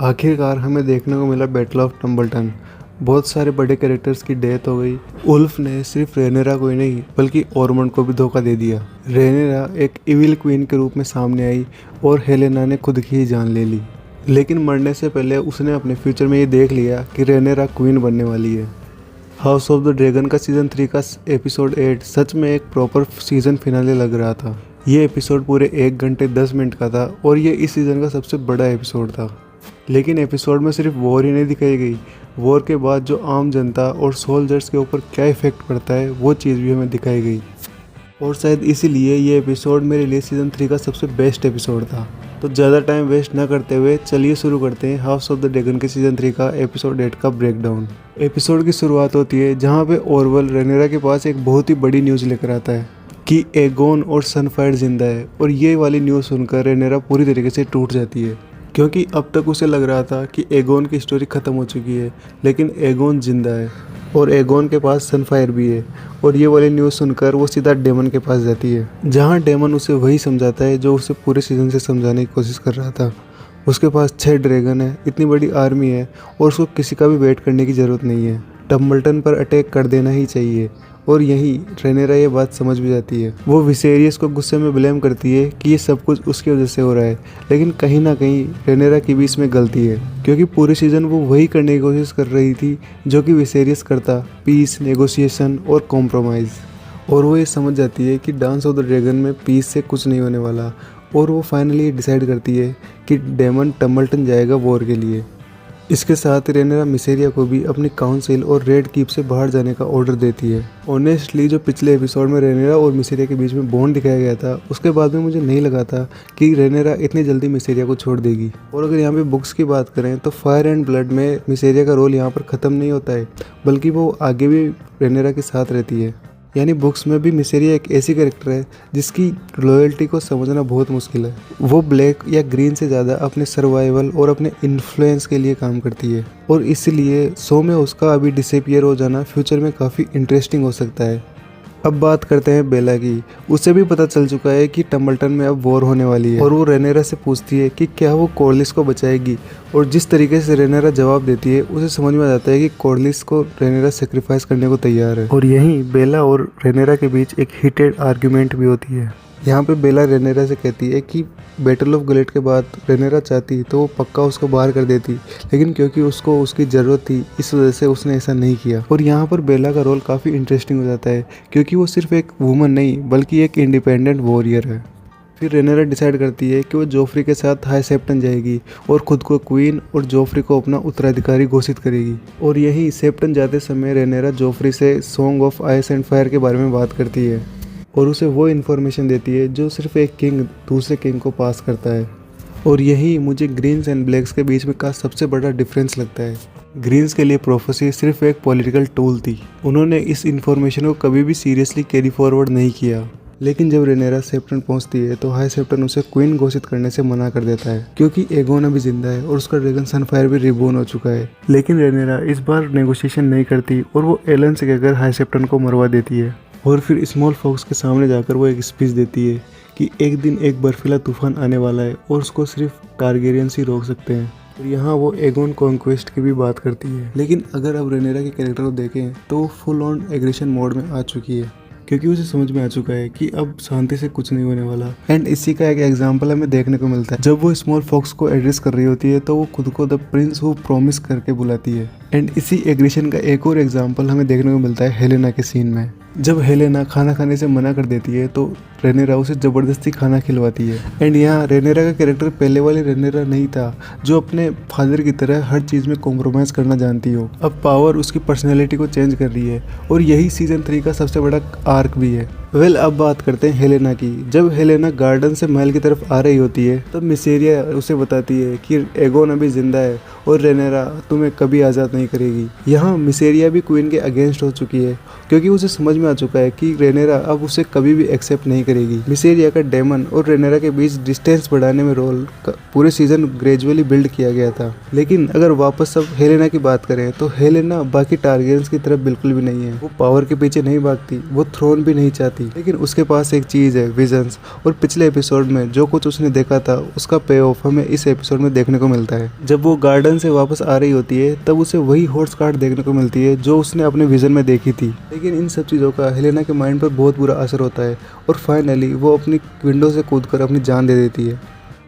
आखिरकार हमें देखने को मिला बैटल ऑफ टम्बलटन। बहुत सारे बड़े कैरेक्टर्स की डेथ हो गई। उल्फ ने सिर्फ रेनेरा को ही नहीं बल्कि ऑरमंड को भी धोखा दे दिया। रेनेरा एक इविल क्वीन के रूप में सामने आई और हेलेना ने खुद की ही जान ले ली, लेकिन मरने से पहले उसने अपने फ्यूचर में ये देख लिया कि रेनेरा क्वीन बनने वाली है। हाउस ऑफ द ड्रैगन का सीज़न 3 का एपिसोड 8 सच में एक प्रॉपर सीज़न फिनाले लग रहा था। ये एपिसोड पूरे 1 घंटे 10 मिनट का था और ये इस सीज़न का सबसे बड़ा एपिसोड था। लेकिन एपिसोड में सिर्फ वॉर ही नहीं दिखाई गई, वॉर के बाद जो आम जनता और सोल्जर्स के ऊपर क्या इफेक्ट पड़ता है वो चीज़ भी हमें दिखाई गई। और शायद इसीलिए ये एपिसोड मेरे लिए सीज़न 3 का सबसे बेस्ट एपिसोड था। तो ज़्यादा टाइम वेस्ट ना करते हुए चलिए शुरू करते हैं हाउस ऑफ द ड्रैगन के सीज़न 3 का एपिसोड 8 का ब्रेकडाउन। एपिसोड की शुरुआत होती है जहाँ पे ऑरवेल रेनेरा के पास एक बहुत ही बड़ी न्यूज़ लेकर आता है कि एगोन और सनफायर जिंदा है। और ये वाली न्यूज़ सुनकर रेनेरा पूरी तरीके से टूट जाती है, क्योंकि अब तक उसे लग रहा था कि एगोन की स्टोरी ख़त्म हो चुकी है, लेकिन एगोन जिंदा है और एगोन के पास सनफायर भी है। और ये वाली न्यूज़ सुनकर वो सीधा डेमन के पास जाती है, जहाँ डेमन उसे वही समझाता है जो उसे पूरे सीज़न से समझाने की कोशिश कर रहा था। उसके पास 6 ड्रैगन है, इतनी बड़ी आर्मी है और उसको किसी का भी वेट करने की ज़रूरत नहीं है। टम्बलटन पर अटैक कर देना ही चाहिए। और यहीं रेनेरा ये बात समझ भी जाती है। वो विसेरियस को गुस्से में ब्लेम करती है कि ये सब कुछ उसकी वजह से हो रहा है, लेकिन कहीं ना कहीं रेनेरा की भी इसमें गलती है, क्योंकि पूरे सीज़न वो वही करने की कोशिश कर रही थी जो कि विसेरियस करता, पीस, नेगोशिएशन और कॉम्प्रोमाइज़। और वो ये समझ जाती है कि डांस ऑफ द ड्रैगन में पीस से कुछ नहीं होने वाला, और वो फाइनली डिसाइड करती है कि डेमन टम्बलटन जाएगा वॉर के लिए। इसके साथ रेनेरा मिसेरिया को भी अपनी काउंसिल और रेड कीप से बाहर जाने का ऑर्डर देती है। ऑनेस्टली जो पिछले एपिसोड में रेनेरा और मिसेरिया के बीच में बॉन्ड दिखाया गया था, उसके बाद में मुझे नहीं लगा था कि रेनेरा इतनी जल्दी मिसेरिया को छोड़ देगी। और अगर यहाँ पे बुक्स की बात करें तो फायर एंड ब्लड में मिसेरिया का रोल यहाँ पर ख़त्म नहीं होता है, बल्कि वो आगे भी रेनेरा के साथ रहती है। यानी बुक्स में भी मिसेरिया एक ऐसी कैरेक्टर है जिसकी लॉयल्टी को समझना बहुत मुश्किल है। वो ब्लैक या ग्रीन से ज़्यादा अपने सर्वाइवल और अपने इन्फ्लुएंस के लिए काम करती है, और इसलिए शो में उसका अभी डिसअपीयर हो जाना फ्यूचर में काफ़ी इंटरेस्टिंग हो सकता है। अब बात करते हैं बेला की। उसे भी पता चल चुका है कि टम्बलटन में अब वॉर होने वाली है, और वो रेनेरा से पूछती है कि क्या वो कॉर्लिस को बचाएगी। और जिस तरीके से रेनेरा जवाब देती है उसे समझ में आ जाता है कि कॉर्लिस को रेनेरा सेक्रीफाइस करने को तैयार है। और यहीं बेला और रेनेरा के बीच एक हीटेड आर्ग्यूमेंट भी होती है। यहाँ पे बेला रेनेरा से कहती है कि बैटल ऑफ गिलेड के बाद रेनेरा चाहती तो वो पक्का उसको बाहर कर देती, लेकिन क्योंकि उसको उसकी ज़रूरत थी इस वजह से उसने ऐसा नहीं किया। और यहाँ पर बेला का रोल काफ़ी इंटरेस्टिंग हो जाता है, क्योंकि वो सिर्फ एक वुमन नहीं बल्कि एक इंडिपेंडेंट वॉरियर है। फिर रेनेरा डिसाइड करती है कि वो जोफ्री के साथ हाई सेप्टन जाएगी और खुद को क्वीन और जोफ्री को अपना उत्तराधिकारी घोषित करेगी। और यहीं सेप्टन जाते समय रेनेरा जोफ्री से song of ice and fire के बारे में बात करती है और उसे वो इन्फॉर्मेशन देती है जो सिर्फ एक किंग दूसरे किंग को पास करता है। और यही मुझे ग्रीन्स एंड ब्लैक्स के बीच में का सबसे बड़ा डिफरेंस लगता है। ग्रीन्स के लिए प्रोफेसी सिर्फ एक पॉलिटिकल टूल थी, उन्होंने इस इन्फॉर्मेशन को कभी भी सीरियसली कैरी फॉरवर्ड नहीं किया। लेकिन जब रेनेरा सेप्टन पहुंचती है तो हाई सेप्टन उसे क्वीन घोषित करने से मना कर देता है, क्योंकि एगोन अभी जिंदा है और उसका ड्रैगन सनफायर भी रिबोर्न हो चुका है। लेकिन रेनेरा इस बार नेगोशिएशन नहीं करती और वो एलन से कहकर हाई सेप्टन को मरवा देती है। और फिर स्मॉल फॉक्स के सामने जाकर वो एक स्पीच देती है कि एक दिन एक बर्फीला तूफान आने वाला है और उसको सिर्फ टारगेरियंस ही रोक सकते हैं। और यहाँ वो एगोन कॉन्क्वेस्ट की भी बात करती है। लेकिन अगर अब रेनेरा के कैरेक्टर को देखें तो वो फुल ऑन एग्रेशन मोड में आ चुकी है, क्योंकि उसे समझ में आ चुका है कि अब शांति से कुछ नहीं होने वाला। एंड इसी का एक एग्जांपल हमें देखने को मिलता है। जब वो स्मॉल फॉक्स को एड्रेस कर रही होती है तो वो खुद को द प्रिंस हु प्रॉमिस करके बुलाती है। एंड इसी एग्रेशन का एक और एग्जांपल हमें देखने को मिलता है हेलेना के सीन में। जब हेलेना खाना खाने से मना कर देती है तो रेनेरा उसे ज़बरदस्ती खाना खिलवाती है। एंड यहाँ रेनेरा का कैरेक्टर पहले वाले रेनेरा नहीं था जो अपने फादर की तरह हर चीज़ में कॉम्प्रोमाइज़ करना जानती हो। अब पावर उसकी पर्सनैलिटी को चेंज कर रही है, और यही सीज़न 3 का सबसे बड़ा आर्क भी है। अब बात करते हैं हेलेना की। जब हेलेना गार्डन से महल की तरफ आ रही होती है तब मिसेरिया उसे बताती है कि एगोन अभी जिंदा है और रेनेरा तुम्हें कभी आज़ाद नहीं करेगी। यहाँ मिसेरिया भी क्वीन के अगेंस्ट हो चुकी है क्योंकि उसे समझ में आ चुका है कि रेनेरा अब उसे कभी भी एक्सेप्ट नहीं करेगी। मिसेरिया का डेमन और रेनेरा के बीच डिस्टेंस बढ़ाने में रोल पूरे सीजन ग्रेजुअली बिल्ड किया गया था। लेकिन अगर वापस अब हेलेना की बात करें तो हेलेना बाकी टारगेरियंस की तरफ बिल्कुल भी नहीं है। वो पावर के पीछे नहीं भागती, वो थ्रोन भी नहीं चाहती, लेकिन उसके पास एक चीज़ है, विजन्स। और पिछले एपिसोड में जो कुछ उसने देखा था उसका पे ऑफ हमें इस एपिसोड में देखने को मिलता है। जब वो गार्डन से वापस आ रही होती है तब उसे वही हॉर्स कार्ड देखने को मिलती है जो उसने अपने विजन में देखी थी। लेकिन इन सब चीज़ों का हेलेना के माइंड पर बहुत बुरा असर होता है और फाइनली वो अपनी विंडो से कूदकर अपनी जान दे देती है।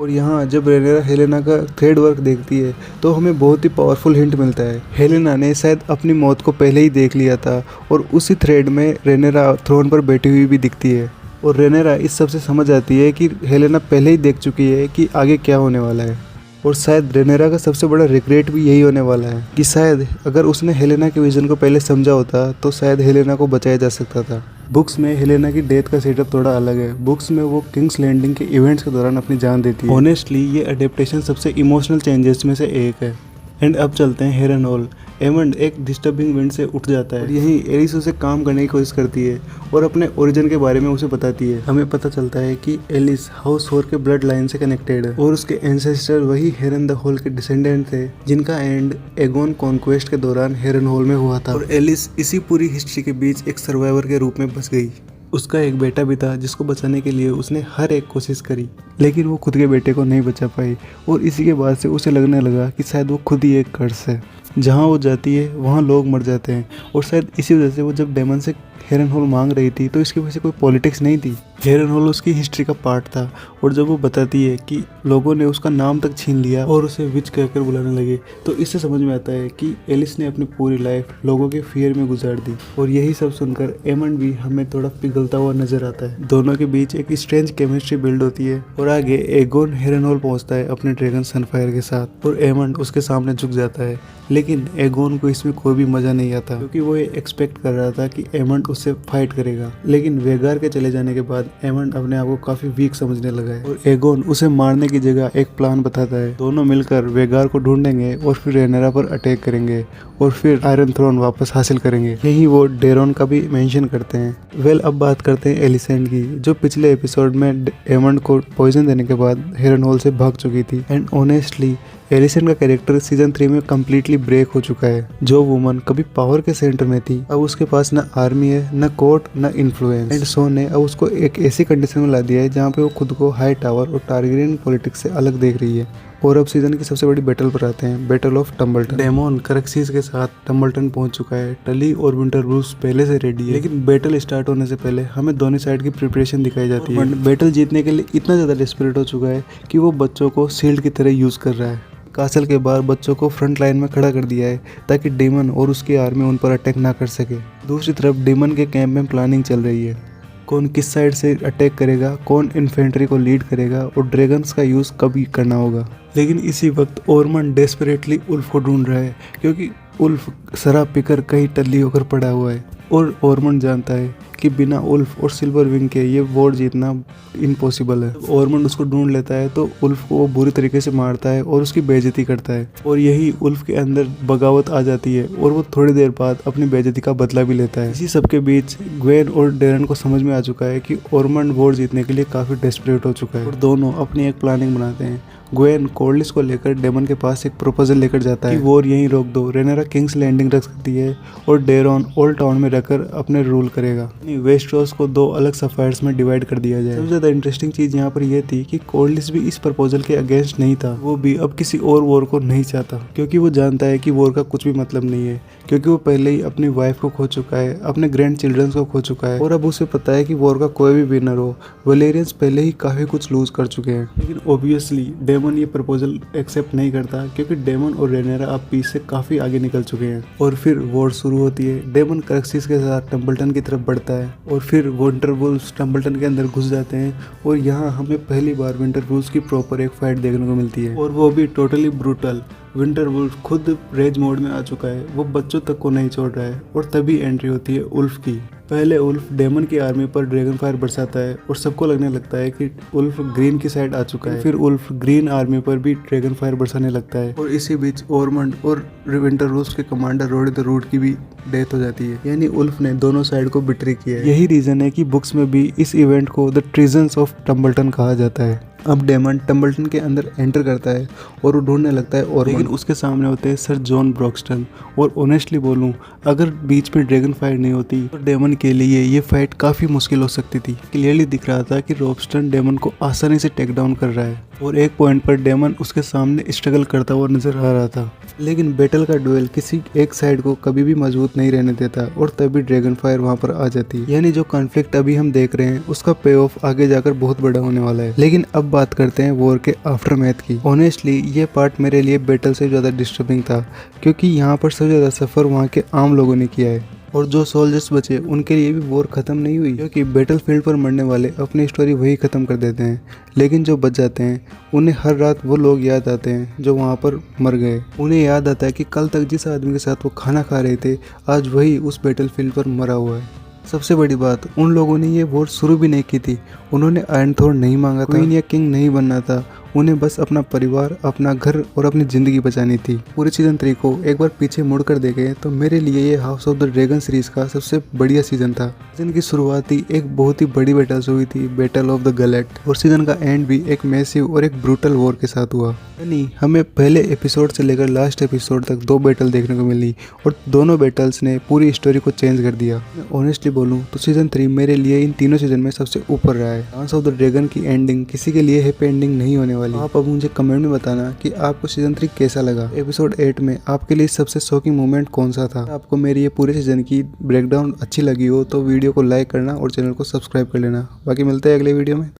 और यहाँ जब रेनेरा हेलेना का थ्रेड वर्क देखती है तो हमें बहुत ही पावरफुल हिंट मिलता है। हेलेना ने शायद अपनी मौत को पहले ही देख लिया था और उसी थ्रेड में रेनेरा थ्रोन पर बैठी हुई भी दिखती है। और रेनेरा इस सब से समझ आती है कि हेलेना पहले ही देख चुकी है कि आगे क्या होने वाला है। और शायद रेनेरा का सबसे बड़ा रिग्रेट भी यही होने वाला है कि शायद अगर उसने हेलेना के विजन को पहले समझा होता तो शायद हेलेना को बचाया जा सकता था। बुक्स में हेलेना की डेथ का सेटअप थोड़ा अलग है। बुक्स में वो किंग्स लैंडिंग के इवेंट्स के दौरान अपनी जान देती है। ऑनेस्टली ये अडेप्टेशन सबसे इमोशनल चेंजेस में से एक है। एंड अब चलते हैं हेरनहोल। एमंड एक डिस्टर्बिंग विंड से उठ जाता है और यहीं एलिस उसे काम करने की कोशिश करती है और अपने ओरिजिन के बारे में उसे बताती है। हमें पता चलता है कि एलिस हाउस होर के ब्लड लाइन से कनेक्टेड है और उसके एंसेस्टर वही हेरन द होल के डिसेंडेंट थे जिनका एंड एगोन कॉन्क्वेस्ट के दौरान हेरनहोल में हुआ था। और एलिस इसी पूरी हिस्ट्री के बीच एक सर्वाइवर के रूप में बस गई। उसका एक बेटा भी था जिसको बचाने के लिए उसने हर एक कोशिश करी, लेकिन वो खुद के बेटे को नहीं बचा पाई। और इसी के बाद से उसे लगने लगा कि शायद वो खुद ही एक कर्स है। जहाँ वो जाती है वहाँ लोग मर जाते हैं और शायद इसी वजह से वो जब डेमन से हेरनहोल मांग रही थी तो इसकी वजह से कोई पॉलिटिक्स नहीं थी। हेरनहोल उसकी हिस्ट्री का पार्ट था और जब वो बताती है कि लोगों ने उसका नाम तक छीन लिया और उसे विच कहकर बुलाने लगे तो इससे समझ में आता है कि एलिस ने अपनी पूरी लाइफ लोगों के फियर में गुजार दी। और यही सब सुनकर एमंड भी हमें थोड़ा पिघलता हुआ नजर आता है। दोनों के बीच एक स्ट्रेंज केमिस्ट्री बिल्ड होती है और आगे एगोन हेरनहोल पहुंचता है अपने ड्रैगन सनफायर के साथ और एमंड उसके सामने झुक जाता है। लेकिन एगोन को इसमें कोई भी मजा नहीं आता क्योंकि वो ये एक्सपेक्ट कर रहा था कि एमंड उससे फाइट करेगा। लेकिन वेगार के चले जाने के बाद एमंड अपने आप को काफी वीक समझने लगा है और एगोन उसे मारने की जगह एक प्लान बताता है। दोनों मिलकर वेगार को ढूंढेंगे और फिर रेनेरा पर अटैक करेंगे और फिर आयरन थ्रोन वापस हासिल करेंगे। यही वो डेरोन का भी मेंशन करते हैं। वेल अब बात करते हैं एलिसेंट की, जो पिछले एपिसोड में एमंड को पॉइजन देने के बाद हेरनहोल से भाग चुकी थी। एंड ऑनेस्टली एलिसेंट का कैरेक्टर सीजन 3 में कम्प्लीटली ब्रेक हो चुका है। जो वुमन कभी पावर के सेंटर में थी अब उसके पास न आर्मी है, न कोर्ट, न इन्फ्लुएंस। एंड सो ने अब उसको एक ऐसी कंडीशन में ला दिया है जहाँ पे वो खुद को हाई टावर और टारगेरियन पॉलिटिक्स से अलग देख रही है। और अब सीजन की सबसे बड़ी बैटल पर आते हैं, बैटल ऑफ टम्बलटन। डेमोन करक्सीस के साथ टम्बलटन पहुंच चुका है। टली और विंटरवुल्फ पहले से रेडी है, लेकिन बैटल स्टार्ट होने से पहले हमें दोनों साइड की प्रिपरेशन दिखाई जाती है। बैटल जीतने के लिए इतना ज्यादा डेस्परेट हो चुका है कि वो बच्चों को शील्ड की तरह यूज कर रहा है। कासल के बाहर बच्चों को फ्रंट लाइन में खड़ा कर दिया है ताकि डेमन और उसकी आर्मी उन पर अटैक ना कर सके। दूसरी तरफ डेमन के कैंप में प्लानिंग चल रही है, कौन किस साइड से अटैक करेगा, कौन इन्फेंट्री को लीड करेगा और ड्रैगन्स का यूज़ कभी करना होगा। लेकिन इसी वक्त ओरमन डेस्परेटली उल्फ को ढूंढ रहा है क्योंकि उल्फ शराब पीकर कहीं टल्ली होकर पड़ा हुआ है और ओरमन जानता है कि बिना उल्फ और सिल्वर विंग के ये वॉर जीतना इम्पॉसिबल है। ओरमन उसको ढूंढ लेता है तो उल्फ को वो बुरी तरीके से मारता है और उसकी बेइज्जती करता है और यही उल्फ के अंदर बगावत आ जाती है और वो थोड़ी देर बाद अपनी बेइज्जती का बदला भी लेता है। इसी सबके बीच ग्वेन और डेरन को समझ में आ चुका है कि ओरमन वॉर जीतने के लिए काफी डेस्परेट हो चुका है और दोनों अपनी एक प्लानिंग बनाते हैं। ग्वेन कोर्लिस को लेकर डेमन के पास एक प्रपोजल लेकर जाता है कि वॉर यहीं रोक दो। रेनेरा किंग्स लैंडिंग रख सकती है और डेरन ओल्ड टाउन में रहकर अपने रूल करेगा। वेस्टरोस को दो अलग सफायर्स में डिवाइड कर दिया जाए। सबसे ज्यादा इंटरेस्टिंग चीज यहाँ पर यह थी कि कोर्लिस भी इस प्रपोजल के अगेंस्ट नहीं था। वो भी अब किसी और वॉर को नहीं चाहता क्योंकि वो जानता है कि वॉर का कुछ भी मतलब नहीं है, क्योंकि वो पहले ही अपनी वाइफ को खो चुका है, अपने ग्रैंड चिल्ड्रंस को खो चुका है और अब उसे पता है कि वॉर का कोई भी विनर हो, वलेरियंस पहले ही काफी कुछ लूज कर चुके हैं। लेकिन ऑब्वियसली डेमन ये प्रपोजल एक्सेप्ट नहीं करता क्योंकि डेमन और रेनेरा अब पीस से काफी आगे निकल चुके हैं। और फिर वॉर शुरू होती है। डेमन करक्सीस के साथ टम्बलटन की तरफ बढ़ता है और फिर विंटरवुल्फ टम्बलटन के अंदर घुस जाते हैं और यहाँ हमें पहली बार विंटरवुल्फ की प्रॉपर एक फाइट देखने को मिलती है और वो भी टोटली ब्रूटल। विंटरवुल्फ खुद रेज मोड में आ चुका है, वो बच्चों तक को नहीं छोड़ रहा है और तभी एंट्री होती है उल्फ की। पहले उल्फ डेमन की आर्मी पर ड्रैगन फायर बरसाता है और सबको लगने लगता है कि उल्फ ग्रीन की साइड आ चुका है। फिर उल्फ ग्रीन आर्मी पर भी ड्रैगन फायर बरसाने लगता है और इसी बीच ओरमंड और विंटररूस्ट के कमांडर रोडी द रूट की भी डेथ हो जाती है। यानी उल्फ ने दोनों साइड को बिट्री किया है। यही रीजन है कि बुक्स में भी इस इवेंट को द ट्रीजन्स ऑफ टम्बलटन कहा जाता है। अब डेमन टम्बलटन के अंदर एंटर करता है और वो ढूंढने लगता है और लेकिन उसके सामने होते हैं सर जॉन ब्रॉक्सटन। और ऑनेस्टली बोलूं, अगर बीच में ड्रैगन फायर नहीं होती तो डेमन के लिए ये फाइट काफ़ी मुश्किल हो सकती थी। क्लियरली दिख रहा था कि रॉब्स्टन डेमन को आसानी से टेक डाउन कर रहा है और एक पॉइंट पर डेमन उसके सामने स्ट्रगल करता हुआ नजर आ रहा था। लेकिन बैटल का डुएल किसी एक साइड को कभी भी मजबूत नहीं रहने देता और तभी ड्रैगन फायर वहां पर आ जाती है। यानी जो कॉन्फ्लिक्ट अभी हम देख रहे हैं उसका पे ऑफ आगे जाकर बहुत बड़ा होने वाला है। लेकिन अब बात करते हैं वॉर के आफ्टर मैथ की। ऑनेस्टली ये पार्ट मेरे लिए बैटल से ज़्यादा डिस्टर्बिंग था, क्योंकि यहाँ पर सबसे ज़्यादा सफ़र वहाँ के आम लोगों ने किया है और जो सोल्जर्स बचे उनके लिए भी वॉर खत्म नहीं हुई, क्योंकि बैटल फील्ड पर मरने वाले अपनी स्टोरी वही खत्म कर देते हैं। लेकिन जो बच जाते हैं उन्हें हर रात वो लोग याद आते हैं जो वहाँ पर मर गए। उन्हें याद आता है कि कल तक जिस आदमी के साथ वो खाना खा रहे थे आज वही उस बैटल फील्ड पर मरा हुआ है। सबसे बड़ी बात, उन लोगों ने ये वॉर शुरू भी नहीं की थी। उन्होंने आयरन थ्रोन नहीं मांगा था, क्वीन या किंग नहीं बनना था। उन्हें बस अपना परिवार, अपना घर और अपनी ज़िंदगी बचानी थी। पूरे सीजन 3 को एक बार पीछे मुड़कर देखें तो मेरे लिए ये house of the dragon series का सबसे बढ़िया सीजन था। सीजन की शुरुआत ही एक बहुत ही बड़ी बैटल से हुई थी, बैटल ऑफ द गैलेट, और सीजन का एंड भी एक मैसिव और एक ब्रूटल वॉर के साथ हुआ। यानी हमें पहले एपिसोड से लेकर लास्ट एपिसोड तक 2 बैटल देखने को मिली और दोनों बैटल्स ने पूरी स्टोरी को चेंज कर दिया। ऑनेस्टली बोलूँ तो सीजन 3 मेरे लिए इन तीनों सीजन में सबसे ऊपर रहा है। हाउस ऑफ द ड्रैगन की एंडिंग किसी के लिए हैप्पी एंडिंग नहीं होने वाली। आप अब मुझे कमेंट में बताना कि आपको सीजन 3 कैसा लगा। एपिसोड 8 में आपके लिए सबसे शॉकिंग मोमेंट कौन सा था। आपको मेरी ये पूरे सीजन की ब्रेकडाउन अच्छी लगी हो तो वीडियो को लाइक करना और चैनल को सब्सक्राइब कर लेना। बाकी मिलते हैं अगले वीडियो में।